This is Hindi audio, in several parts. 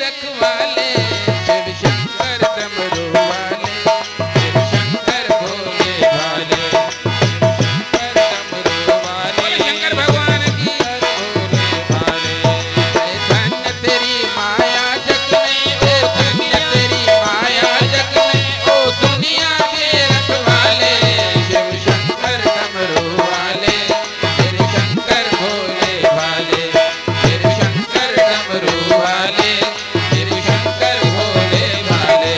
रखवाले शिव शंकर डमरू वाले, शिव शंकर भोले भाले, शंकर डमरू वाले, शंकर भगवान की भोले भाले। धन्य तेरी माया जग में, ओ धन्य तेरी माया जग में, ओ दुनिया के रखवाले शिव शंकर डमरू वाले, शिव शंकर भोले भाले, शिव शंकर डमरू वाले, शिव शंकर भोले भाले।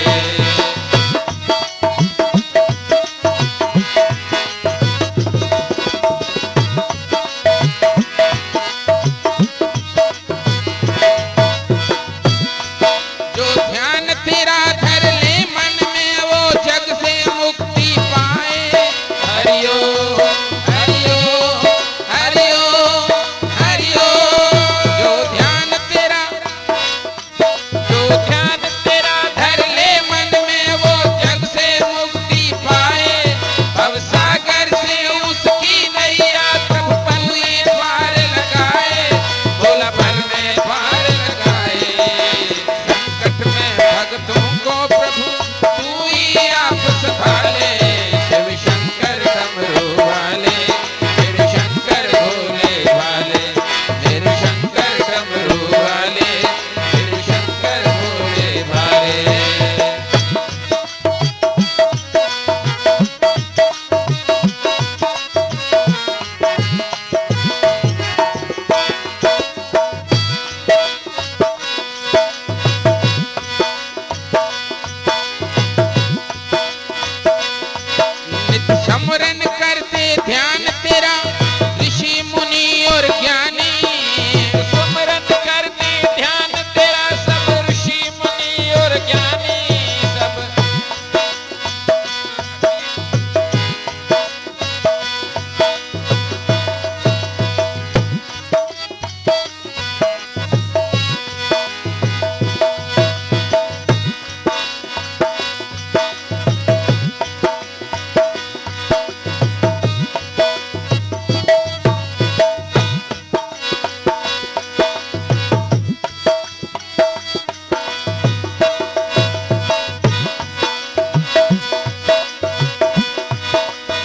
जो ध्यान तेरा धर ले मन में वो जग से मुक्ति पाए। हरिओ हरिओ हरिओ हरिओ। जो ध्यान तेरा धर ले मन में वो जग से मुक्ति पाए। भव सागर से उसकी नैया सब पल में पार लगाए, भोला पल में पार लगाए। संकट में भक्तों को प्रभु तू ही आप संभाले, शिव शंकर डमरू वाले, शिव शंकर भोले भाले, शिव शंकर डमरू वाले, शिव शंकर भोले भाले। नित समरन करते ध्यान तेरा ऋषि मुनि और ज्ञानी, सुमरन करते ध्यान तेरा सब ऋषि मुनि और ज्ञानी सब।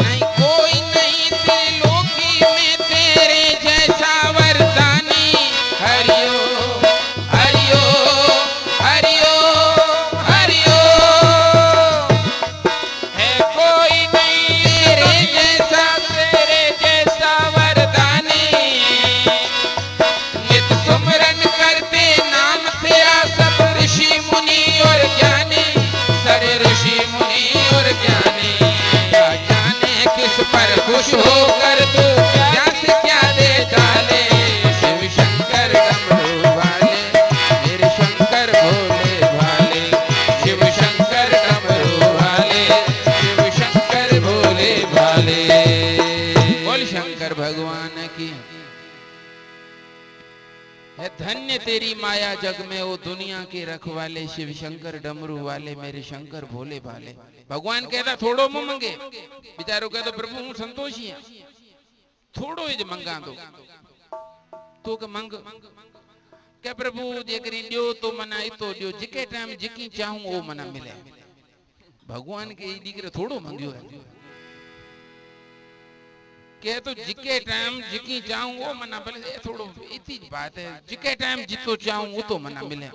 नहीं कोई नहीं त्रिलोकी में तेरे जैसा वरदानी। हरिओ हरिओ हरिओ हरिओ। है कोई नहीं तेरे जैसा वरदानी। नित सुमरन करते नाम तेरा सब ऋषि मुनि और ज्ञानी, सारे ऋषि मुनि और ज्ञानी। क्या जाने किस पर खुश होकर तू क्या से क्या दे डाले। शिव शंकर डमरू वाले, मेरे शंकर भोले भाले, शिव शंकर डमरू वाले, शिव शंकर भोले भाले। बोल शंकर भगवान की। है धन्य तेरी माया जग में, ओ दुनिया के रखवाले शिव शंकर डमरू वाले, मेरे शंकर भोले भाले। भगवान कहता थोड़ो मुंह मंगे, बेचारो कहतो प्रभु हूँ संतोषी हाँ, थोड़ो ही मंगा दो तो के मंग। क्या प्रभु जे करी दियो तो मना इतो दियो, जिके टाइम जिकी चाहूं वो मना मिले। भगवान के दीकरे थोड़ो मंगियो है, कह तो जिके टाइम जिकी चाहूं वो मना भले थोड़ो इतनी बात है, जिके टाइम जितो चाहूं वो तो मना मिले।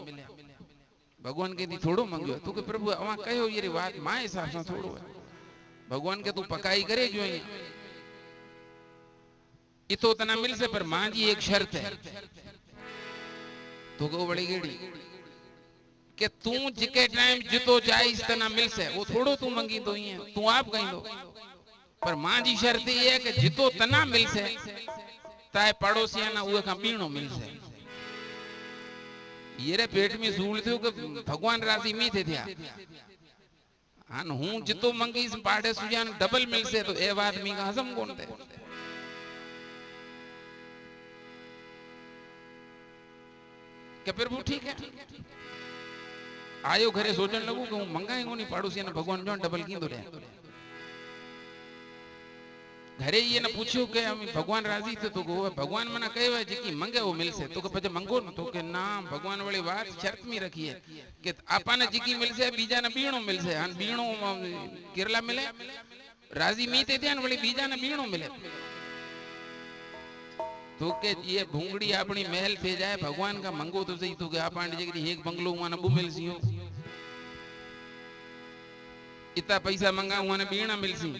भगवान के दी थोड़ो मंगियो तो के प्रभु अवा कहो ये बात मां हिसाब से थोड़ो है। भगवान के तू पकाई करे जो ये इतो तना मिल से, पर मां जी एक शर्त है तो को बड़ी गेड़ी के तू जिके टाइम जितो चाहे इस तना मिल से, वो थोड़ो तू मंगी तो ही है, तू आप कहीं दो। पर मां जी शर्त ये है कि जितो तना मिल से ताए पड़ोसिया ना उहे का पीणो मिल से। ये रे पेट में सूल थियो कि भगवान राजी मी थे थिया हां हूं जितो मंगी इस पाड़े सुजान डबल मिल से, तो ए बात मी का हजम कोन थे। के प्रभु ठीक है आयो घरे सोचन लगू कि हूं मंगाएंगो नहीं पड़ोसिया ने भगवान जो डबल की दो रे। घरे ये न पूछ्यो के हम भगवान राजी थे तो भगवान मना कहे जेकी मंगे वो मिलसे तो के पछे मंगो न तो के ना भगवान वाली बात शर्त में रखी है कि आपाने जेकी मिलसे बीजा न बीणो मिलसे हां बीणो केरला मिले राजी मी ते ध्यान वाली बीजा न बीणो मिले तो के ये भूंगड़ी अपनी महल थे जाए भगवान का मंगो तो सही तो के आपाने जेकी एक बंगलो माने बु मिलसियो इतना पैसा मंगा हुआ ने बीणा मिलसी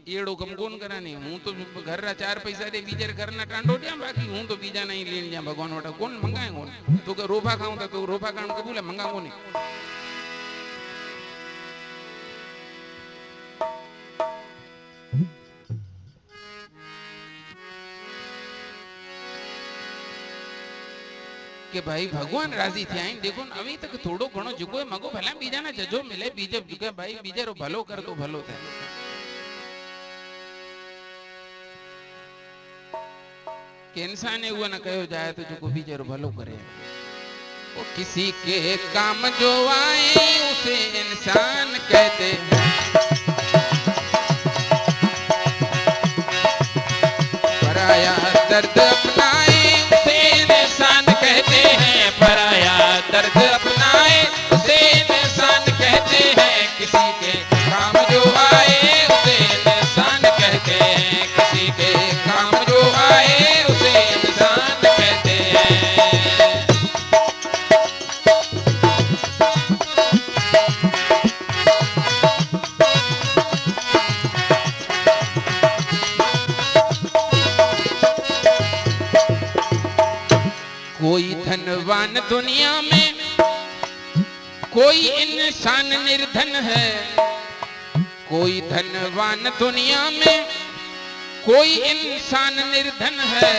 एड़ो कम कौन कराने हूं तो घर रा 4 पैसा दे बीजर घर ना टांडो दिया बाकी हूं तो बीजा नहीं लेन जा भगवान वटा कौन मंगाए कौन तो के रोफा खाऊं तो रोफा खाण कबूल है मंगा कोनी के भाई भगवान राजी थे आई देखो अभी तक थोड़ो घणो जुको मगो भला बीजा ना जजो मिले बीजे जुके भाई बीजे रो भलो कर तो भलो थे कि इंसान हुआ न कहो जाए तो जो भी जरूर भलो करे वो किसी के काम जो आए उसे इंसान कहते हैं पराया दर्द अपनाए उसे इंसान कहते हैं पराया दर्द अपनाए उसे इंसान कहते हैं किसी के काम जो आए उसे इंसान कहते हैं किसी के काम जो आए कोई धनवान दुनिया में कोई इंसान निर्धन है कोई धनवान दुनिया में कोई इंसान निर्धन है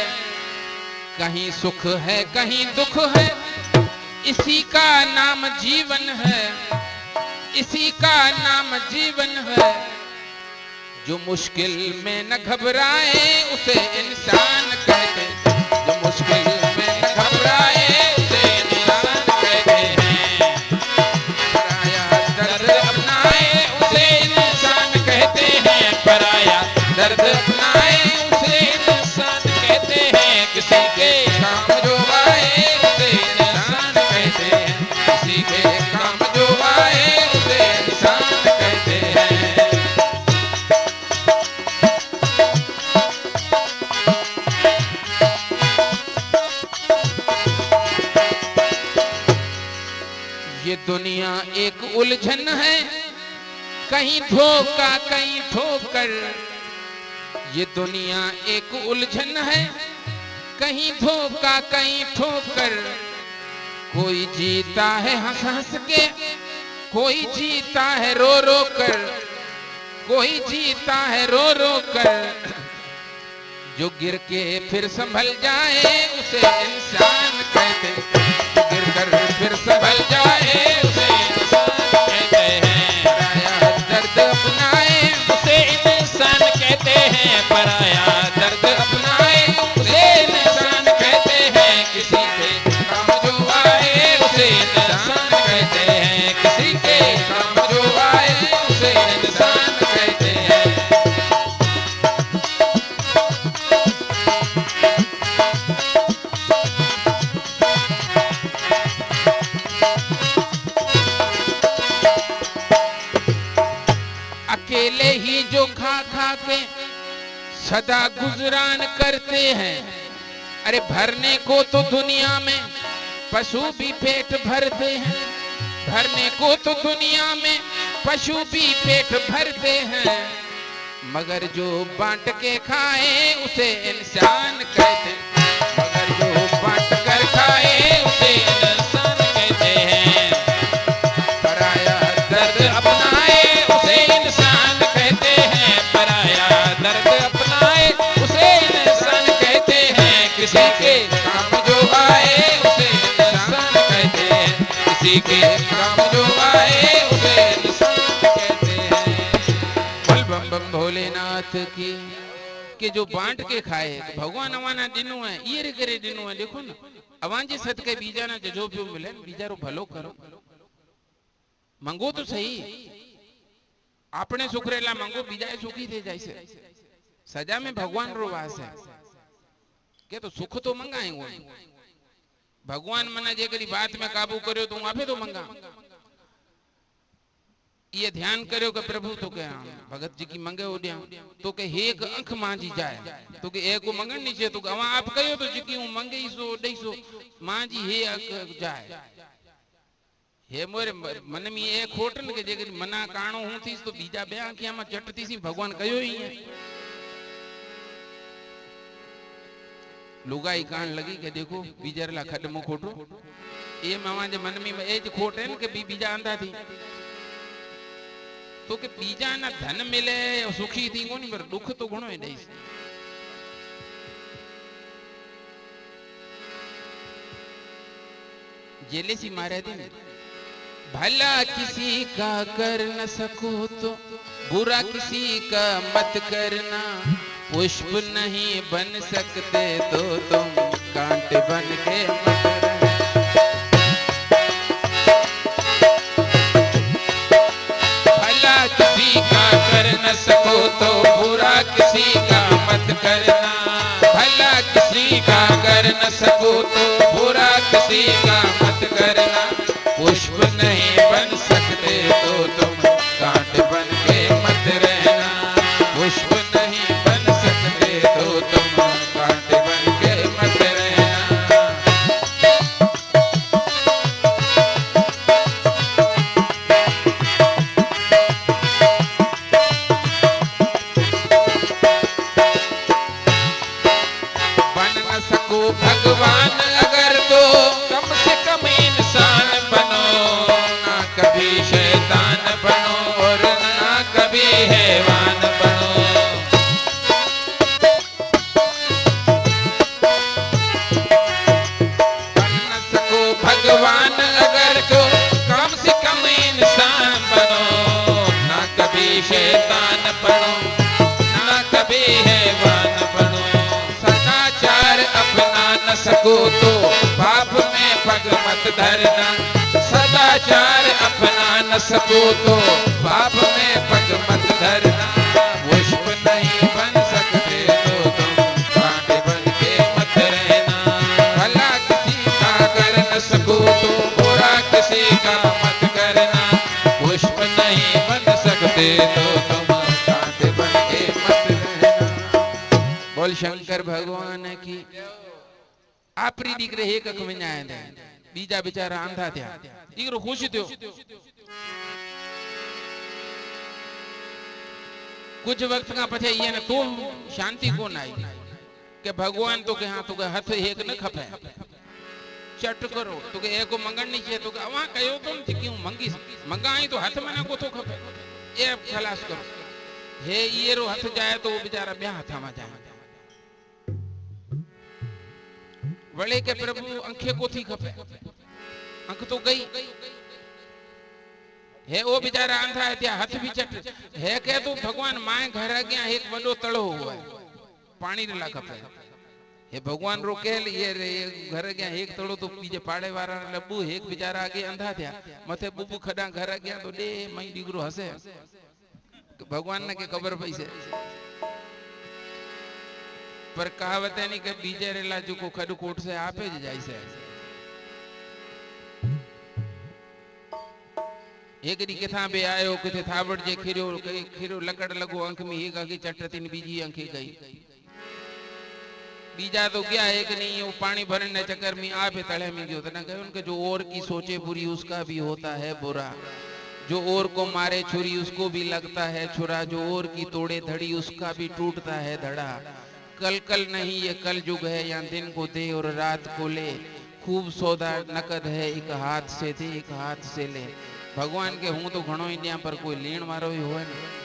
कहीं सुख है कहीं दुख है इसी का नाम जीवन है इसी का नाम जीवन है जो मुश्किल में न घबराए उसे इंसान कहते जो मुश्किल में न घबराए उसे इंसान कहते हैं पराया दर्द अपनाए उसे इंसान कहते हैं पराया दर्द अपनाए उसे इंसान कहते हैं किसी के काम जो आए उसे इंसान कहते हैं किसी के काम जो आए उसे इंसान कहते हैं ये दुनिया एक उलझन है कहीं धोखा कहीं ठोकर ये दुनिया एक उलझन है कहीं धोखा कहीं ठोकर कोई जीता है हंस हंस के कोई जीता है रो रो कर कोई जीता है रो रो कर जो गिर के फिर संभल जाए उसे इंसान कहते जो गिर कर फिर संभल जाए उसे इंसान कहते हैं पराया दर्द अपनाए उसे इंसान कहते हैं पराया दर्द अपनाए उसे इंसान कहते हैं किसी के काम जो आए उसे इंसान कहते हैं किसी के काम जो आए उसे इंसान कहते हैं अकेले ही जो खा खा के सदा गुजरान करते हैं अरे भरने को तो दुनिया में पशु भी पेट भरते हैं भरने को तो दुनिया में पशु भी पेट भरते हैं मगर जो बांट के खाए उसे इंसान कहते मगर जो बांट कर खाए उसे इंसान कहते हैं पराया दर्द अपनाए उसे इंसान कहते हैं पराया दर्द अपनाए उसे इंसान कहते हैं किसी के काम जो आए उसे इंसान कहते हैं किसी के काम जो आए उसे इंसान कहते हैं बोल बम बम भोलेनाथ की कि जो बांट के खाए तो भगवान अवाना दिनू है ये रे करे दिनू है देखो ना अवांजे सदके बीजा ना जो भी मिले बीजारो भलो करो मंगो तो सही आपने सुखरेला मंगो बीजाए सुखी थे जैसे सजा में भगवान रो वास है के तो सुख तो मंगाए वो भगवान मना जे करी बात में काबू करियो तो आपे तो मंगा ये ध्यान करियो कि प्रभु तो के भगत जी की मंगे हो दिया तो के एक अंख मांझी जाए तो के एक को मंगन नहीं चाहिए तो अवा आप कहियो तो जी हूं मंगे सो डेसो मांझी हे अंख जाए हे मोरे मन में ये खोट न के जे मना काणो हूं थी तो बीजा बे आंखिया में चट थी सी भगवान कहियो ही है लुगाई कान लगी के देखो बीजरला खडमो खोटो ये मामा जे मन में एज खोट है न के बीजा अंधा थी तो के बीजा ना धन मिले सुखी थी कोनी पर दुख तो घणो है दई जेलेसी मारे थी भला किसी का कर न सको तो बुरा किसी का मत करना पुष्प नहीं बन सकते तो तुम कांटे बन के मत किसी का कर न सको तो बुरा किसी का मत करना भला किसी का कर न सको तो बुरा किसी का मत करना पुष्प नहीं बन सकते तो तुम कांट बन के मत रहना पुष्प नहीं बन सकते तो तुम कांट बन के मत रहना भगवान अगर तो कम से कम इंसान बनो ना कभी शैतान बनो और ना कभी हैवान बनो बन न सको भगवान अगर तो कम से कम इंसान बनो ना कभी शैतान बनो ना कभी हैवान बनो अपना न सको तो पाप में पग मत धरना सदाचार अपना न सको तो पाप में पग मत धरना पुष्प नहीं बन सकते तो तुम कांटे बन के मत रहना भला किसी का कर न सको तो बुरा किसी का मत करना पुष्प नहीं बन सकते तो तुम कांटे बन के मत रहना बोल शंकर भगवान की आपरी दीकरे एक अख में आया था बीजा बेचारा आंधा था दीकरो खुश थियो कुछ वक्त का पछे ये न तो शांति कोन आई के भगवान तो के हां तो के हाथ एक न खपे चट करो तो के एको मंगण नहीं चाहिए तो के अवा कयो तुम क्यों मंगी मंगाई तो हाथ में ना को तो खपे ये खलास करो हे ये रो हाथ जाए तो वो बेचारा बे हाथ में जाए वळे के प्रभु अंखे को थी खपे अंख तो गई है वो बेचारा आंधा है त्या हाथ भी चट है के तो भगवान माए घर आ गया एक बड़ो तड़ो हुआ है पानी ला खपे हे भगवान रोके ये घर गया एक तड़ो तो पीछे पाड़े वाला लब्बू एक बेचारा आगे अंधा था मथे बुबू खडा घर आ गया तो दे मई दीगरो हसे भगवान ने के खबर पई से पर कहावत है नहीं कि बीजे रेला जो को खड कोट से आपे जाई से एक दी केथा बे आयो किथे थावड़ जे खीरो लकड़ लगो अंक में एक आगे चटतीन बीजी अंखे गई बीजा तो गया एक नहीं वो पानी भरने चक्कर में आपे तले में गयो तना कहे उनके जो और की सोचे बुरी उसका भी होता है बुरा जो और को मारे छुरी उसको भी लगता है छुरा जो और की तोड़े धड़ी उसका भी टूटता है धड़ा कल कल नहीं ये कल युग है या दिन को दे और रात को ले खूब सौदा नकद है एक हाथ से दे एक हाथ से ले भगवान के हूं तो घणो इंडिया पर कोई लेण वारो ही होए ना